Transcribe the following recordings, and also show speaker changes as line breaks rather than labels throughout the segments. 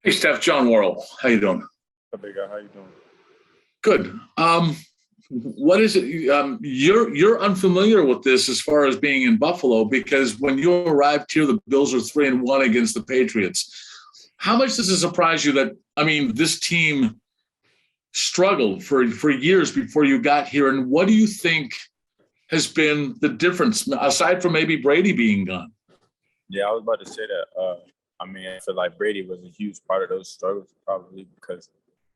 Hey, Steph, John Worrell. How you doing?
Hey, big guy, how you doing?
Good. What is it? You're unfamiliar with this as far as being in Buffalo because when you arrived here, the Bills were 3-1 against the Patriots. How much does it surprise you that this team struggled for years before you got here? And what do you think has been the difference aside from maybe Brady being gone?
Yeah, I was about to say that. I feel like Brady was a huge part of those struggles, probably because,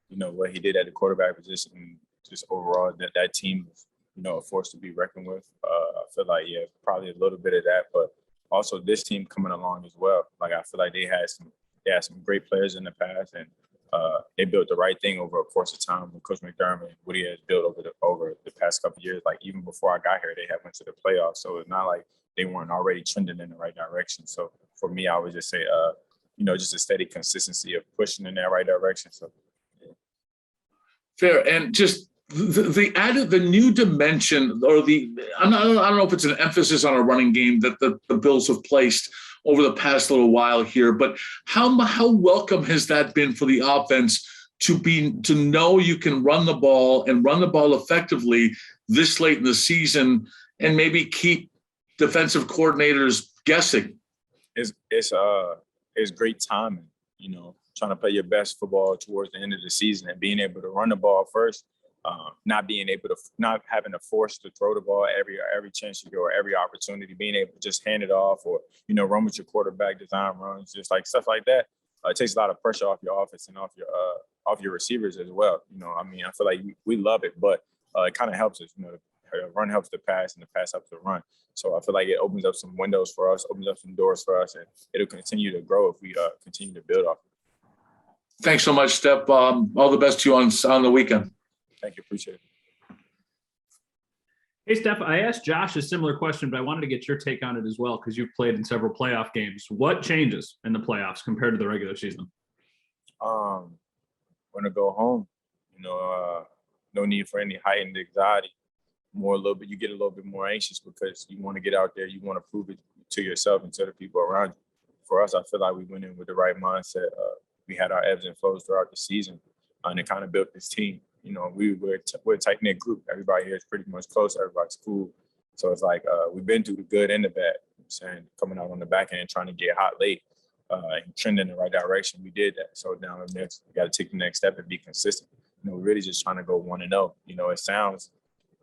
what he did at the quarterback position and just overall that team was, a force to be reckoned with. I feel like, yeah, probably a little bit of that, but also this team coming along as well. Like, I feel like they had some great players in the past, and they built the right thing over a course of time with Coach McDermott and what he has built over the past couple of years. Like, even before I got here, they had went to the playoffs, so it's not like they weren't already trending in the right direction. So for me, I would just say, just a steady consistency of pushing in that right direction. So, yeah.
Fair. And just the added the new dimension or I don't know if it's an emphasis on a running game that the Bills have placed over the past little while here, but how welcome has that been for the offense to know you can run the ball and run the ball effectively this late in the season and maybe keep defensive coordinators guessing?
It's great timing, trying to play your best football towards the end of the season and being able to run the ball first, not having to force to throw the ball every chance you get or every opportunity, being able to just hand it off or, run with your quarterback, design runs, just like stuff like that. It takes a lot of pressure off your offense and off your receivers as well. I feel like we love it, but it kind of helps us, the run helps the pass and the pass helps the run. So I feel like it opens up some windows for us, opens up some doors for us, and it'll continue to grow if we continue to build off it.
Thanks so much, Steph. All the best to you on the weekend.
Thank you. Appreciate it.
Hey, Steph, I asked Josh a similar question, but I wanted to get your take on it as well because you've played in several playoff games. What changes in the playoffs compared to the regular season?
When to go home, no need for any heightened anxiety. You get a little bit more anxious because you want to get out there, you want to prove it to yourself and to the people around you. For us, I feel like we went in with the right mindset. We had our ebbs and flows throughout the season, and it kind of built this team. We're a tight-knit group. Everybody here is pretty much close. Everybody's cool. So it's like we've been through the good and the bad. Coming out on the back end, trying to get hot late, and trending in the right direction. We did that. So now we got to take the next step and be consistent. We're really just trying to go 1-0.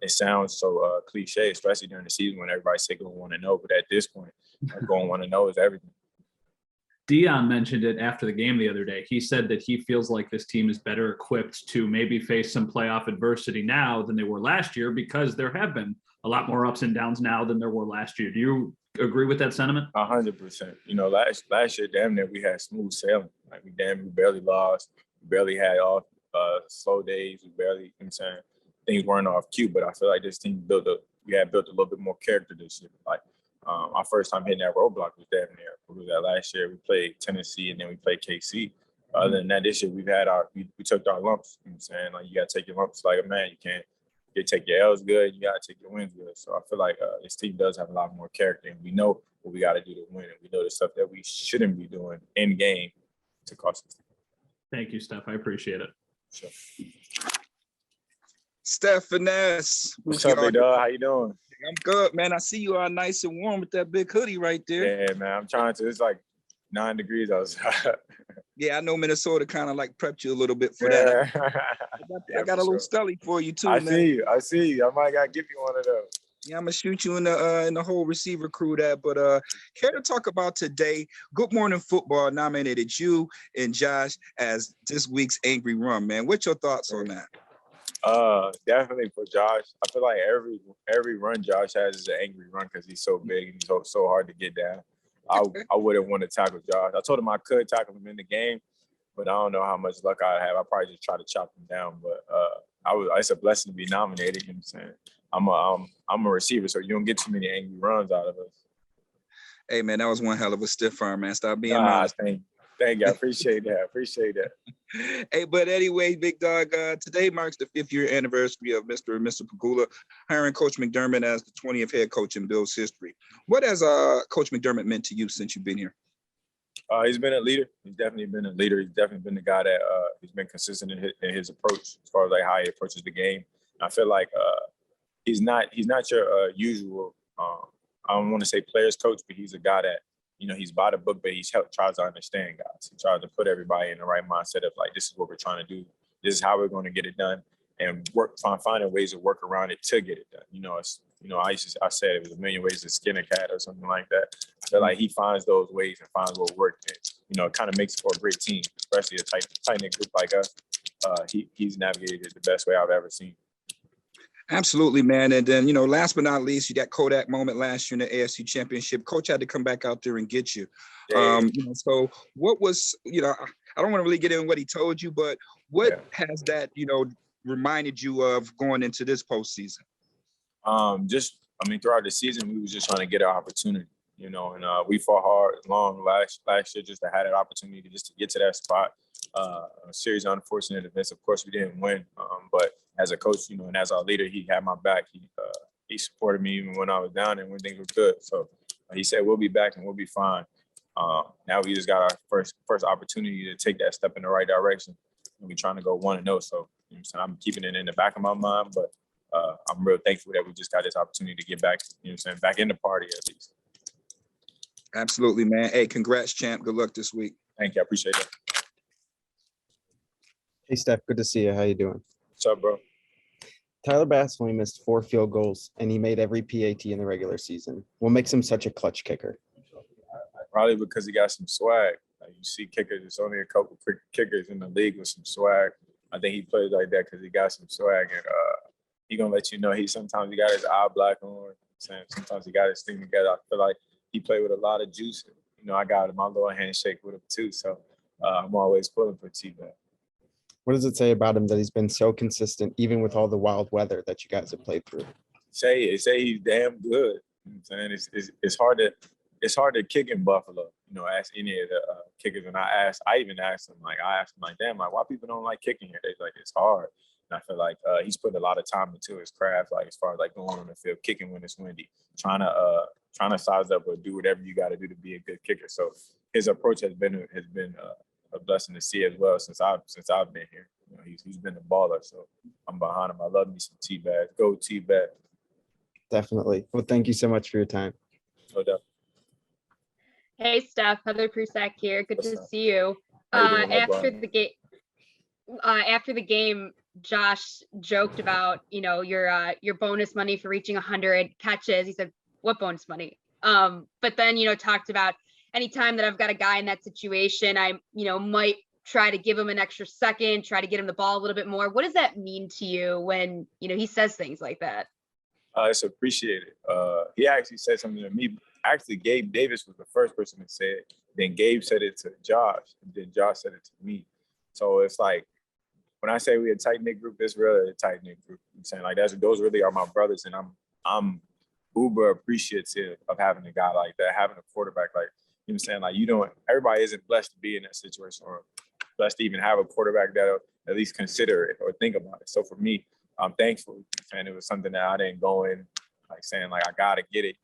It sounds so cliche, especially during the season when everybody say go 1-0. But at this point, going 1-0 is everything.
Dion mentioned it after the game the other day. He said that he feels like this team is better equipped to maybe face some playoff adversity now than they were last year because there have been a lot more ups and downs now than there were last year. Do you agree with that sentiment?
100%. Last year, damn near we had smooth sailing. Like we barely lost. We barely had off slow days. We barely, things weren't off cue. But I feel like this team built a little bit more character this year. Like our first time hitting that roadblock was damn near. It was that last year we played Tennessee and then we played KC. Other than that, this year we took our lumps. Like you gotta take your lumps like a man. You take your L's good. You gotta take your wins good. So I feel like this team does have a lot more character, and we know what we gotta do to win, and we know the stuff that we shouldn't be doing in game to cost us.
Thank you, Steph. I appreciate it.
Sure.
Steph Finesse.
What's up, big dog? How you doing?
I'm good, man. I see you are nice and warm with that big hoodie right there.
Yeah, man. I'm trying to. It's like 9 degrees outside.
Yeah, I know Minnesota kind of like prepped you a little bit for that. I got a little Scully for you too, man.
I see you. I might gotta give you one of those.
Yeah, I'm gonna shoot you in the whole receiver crew there. But here to talk about today, Good Morning Football nominated you and Josh as this week's Angry Run, man. What's your thoughts on that?
Definitely for Josh. I feel like every run Josh has is an angry run because he's so big and he's so hard to get down. I wouldn't want to tackle Josh. I told him I could tackle him in the game, but I don't know how much luck I have. I probably just try to chop him down. But it's a blessing to be nominated. You know what I'm saying? I'm a receiver, so you don't get too many angry runs out of us.
Hey man, that was one hell of a stiff arm, man. Stop being nice.
Thank you. I appreciate that.
Hey, but anyway, big dog, today marks the 5th year anniversary of Mr. and Mr. Pegula hiring Coach McDermott as the 20th head coach in Bills history. What has Coach McDermott meant to you since you've been here?
He's been a leader. He's definitely been a leader. He's definitely been the guy that he's been consistent in his approach as far as like how he approaches the game. And I feel like he's not your usual. I don't want to say players coach, but he's a guy that he's by the book, but tries to understand guys. He tries to put everybody in the right mindset of like, this is what we're trying to do. This is how we're going to get it done, and finding ways to work around it to get it done. I said it was a million ways to skin a cat or something like that. I feel like he finds those ways and finds what works. It kind of makes for a great team, especially a tight-knit group like us. He's navigated it the best way I've ever seen.
Absolutely, man. And then, last but not least, you got Kodak moment last year in the AFC Championship. Coach had to come back out there and get you.
Yeah.
So what was, I don't want to really get in what he told you, but what has that, reminded you of going into this postseason?
Throughout the season, we was just trying to get an opportunity, and we fought hard, long last year just to have that opportunity just to get to that spot. A series of unfortunate events. Of course, we didn't win, but as a coach, and as our leader, he had my back. He supported me even when I was down and when things were good. So he said, we'll be back and we'll be fine. Now we just got our first opportunity to take that step in the right direction. And we're trying to go 1-0. So I'm keeping it in the back of my mind, but I'm real thankful that we just got this opportunity to get back, back in the party at least.
Absolutely, man. Hey, congrats, champ. Good luck this week.
Thank you. I appreciate that.
Hey, Steph. Good to see you. How you doing?
What's up, bro?
Tyler Bass only missed 4 field goals, and he made every PAT in the regular season. What makes him such a clutch kicker?
Probably because he got some swag. Like you see kickers, there's only a couple quick kickers in the league with some swag. I think he plays like that because he got some swag, and he gonna let you know sometimes he got his eye black on. Sometimes he got his thing together. I feel like he played with a lot of juice. I got my little handshake with him too. So I'm always pulling for T-Bag.
What does it say about him that he's been so consistent, even with all the wild weather that you guys have played through?
Say he's damn good. It's hard to kick in Buffalo. Ask any of the kickers, and I even asked him damn, like why people don't like kicking here? They're like, it's hard. And I feel like he's put a lot of time into his craft, like as far as like going on the field, kicking when it's windy, trying to size up or do whatever you got to do to be a good kicker. So his approach has been a blessing to see as well since I've been here. He's been a baller, so I'm behind him. I love me some T-Bag. Go T-Bag.
Definitely. Well, thank you so much for your time.
No doubt.
Hey, Steph, Heather Prusak here. Good
What's
to
up?
see you.
How you doing,
After the game, Josh joked about your bonus money for reaching 100 catches. He said, "What bonus money?" But then talked about anytime that I've got a guy in that situation, I might try to give him an extra second, try to get him the ball a little bit more. What does that mean to you when he says things like that?
It's appreciated. He actually said something to me. Actually, Gabe Davis was the first person to say it. Then Gabe said it to Josh, and then Josh said it to me. So it's like when I say we're a tight knit group, it's really a tight knit group. I'm saying like those really are my brothers, and I'm uber appreciative of having a guy like that, having a quarterback like like everybody isn't blessed to be in that situation or blessed to even have a quarterback that'll at least consider it or think about it. So for me, I'm thankful, and it was something that I didn't go in like saying like I gotta get it.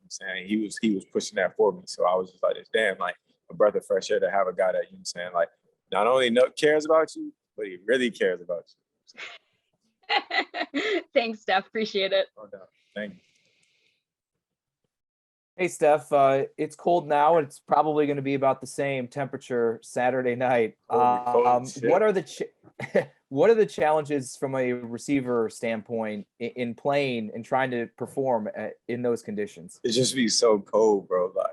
He was pushing that for me, so I was just like, it's damn like a breath of fresh air to have a guy that like not only cares about you, but he really cares about
you. Thanks, Steph. Appreciate it.
No doubt. Thank you.
Hey, Steph, it's cold now. And it's probably going to be about the same temperature Saturday night. What are the challenges from a receiver standpoint in playing and trying to perform in those conditions?
It just be so cold, bro. Like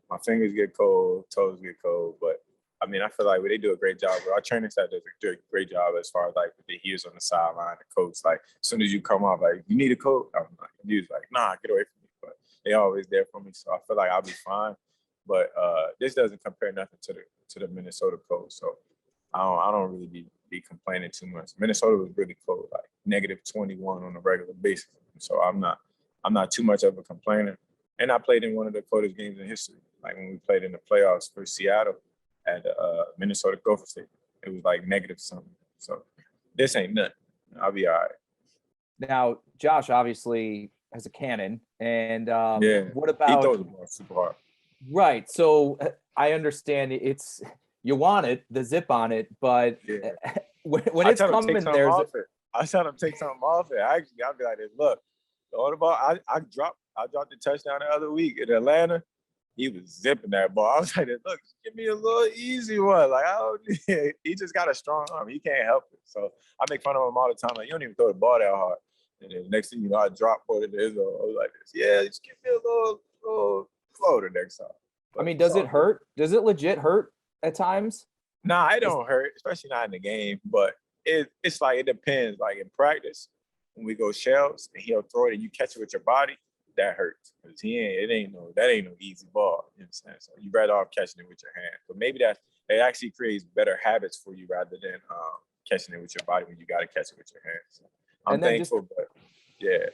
my fingers get cold, toes get cold, but I feel like they do a great job. Our training staff does a great job as far as like with the heels on the sideline, the coach. Like as soon as you come off, like you need a coat. I'm like, he's like, nah, get away from me. But they always there for me, so I feel like I'll be fine. But this doesn't compare nothing to the Minnesota cold. So I don't really be complaining too much. Minnesota was really cold, like -21 on a regular basis. So I'm not too much of a complainer. And I played in one of the coldest games in history, like when we played in the playoffs for Seattle at Minnesota Gopher Stadium. It was like negative something. So this ain't nothing. I'll be all right.
Now, Josh obviously has a cannon, and
Yeah,
what
he
about
throws the ball super hard.
Right. So I understand it's you want it, the zip on it, but
Yeah.
when
I
it's
tell them
coming,
take something
there's
off it. I tell them take something off it. Actually, I'll be like, this, look, the other ball, I dropped the touchdown the other week in Atlanta. He was zipping that ball. I was like, look, give me a little easy one. Like, I don't, he just got a strong arm. He can't help it. So I make fun of him all the time. Like, you don't even throw the ball that hard. And then next thing you know, I drop for it in the end zone. I was like this. Yeah, just give me a little floater next time. But
I mean, does it hurt? Does it legit hurt at times?
Nah, it don't hurt, especially not in the game. But it's like it depends. Like in practice, when we go shells and he'll throw it and you catch it with your body, that hurts. Because that ain't no easy ball. You know what I'm saying? So you better off catching it with your hand. But maybe it actually creates better habits for you rather than catching it with your body when you gotta catch it with your hands. So I'm thankful, but yeah.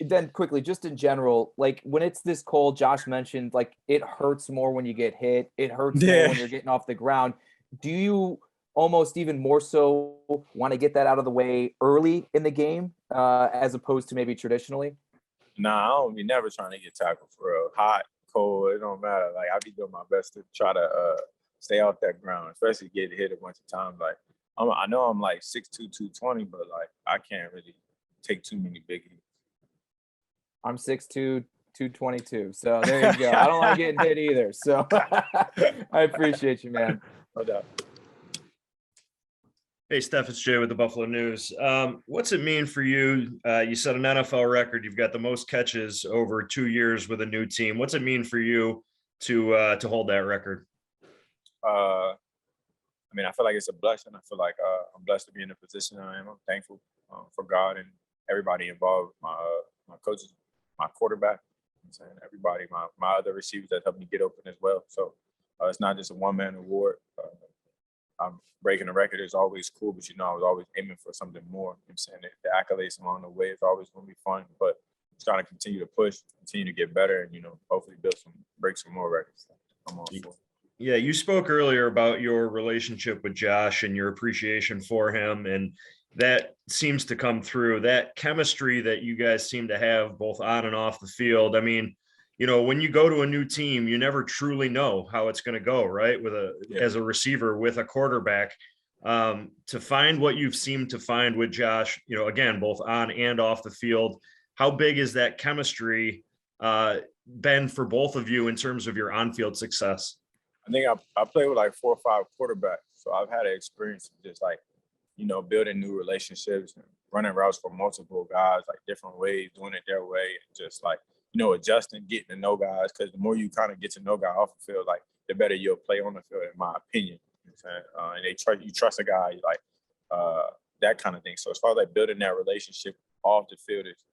Then quickly, just in general, like when it's this cold, Josh mentioned like it hurts more when you get hit. It hurts more when you're getting off the ground. Do you almost even more so want to get that out of the way early in the game as opposed to maybe traditionally?
Nah, I don't be never trying to get tackled for real. Hot, cold, it don't matter. Like I be doing my best to try to stay off that ground, especially get hit a bunch of times. Like I know I'm like 6'2", 220, but like I can't really take too many big hits.
I'm 6'2", 222. So there you go. I don't like getting hit either. So I appreciate you, man.
No doubt.
Hey, Steph, it's Jay with the Buffalo News. What's it mean for you? You set an NFL record. You've got the most catches over 2 years with a new team. What's it mean for you to hold that record?
I mean, I feel like it's a blessing. I feel like I'm blessed to be in the position I am. I'm thankful for God and everybody involved. My coaches, my quarterback, I'm saying everybody, my other receivers that helped me get open as well. So it's not just a one-man award. I'm breaking the record is always cool, but I was always aiming for something more. I'm saying the accolades along the way is always going to be fun, but just trying to continue to push, continue to get better, and hopefully break some more records. I'm all for it.
Yeah, you spoke earlier about your relationship with Josh and your appreciation for him, and that seems to come through. That chemistry that you guys seem to have both on and off the field. I mean, when you go to a new team, you never truly know how it's going to go, right? As a receiver with a quarterback, to find what you've seemed to find with Josh, again, both on and off the field, how big is that chemistry been for both of you in terms of your on-field success?
I think I played with like 4 or 5 quarterbacks, so I've had an experience of just like, building new relationships and running routes for multiple guys, like different ways, doing it their way, and just like, adjusting, getting to know guys. Because the more you kind of get to know guys off the field, like the better you'll play on the field, in my opinion. And you trust a guy, like that kind of thing. So as far as like building that relationship off the field is,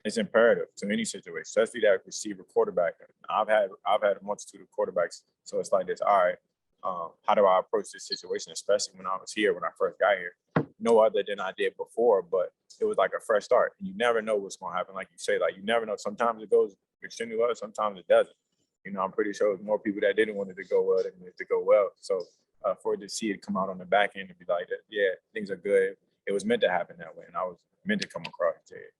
it's imperative to any situation, especially that receiver quarterback. I've had a multitude of quarterbacks, so it's like this. All right, how do I approach this situation, especially when I was here, when I first got here? No other than I did before, but it was like a fresh start. And you never know what's going to happen. Like you say, like you never know. Sometimes it goes extremely well, sometimes it doesn't. I'm pretty sure there's more people that didn't want it to go well than it to go well. So for it to see it come out on the back end and be like, yeah, things are good. It was meant to happen that way, and I was meant to come across it.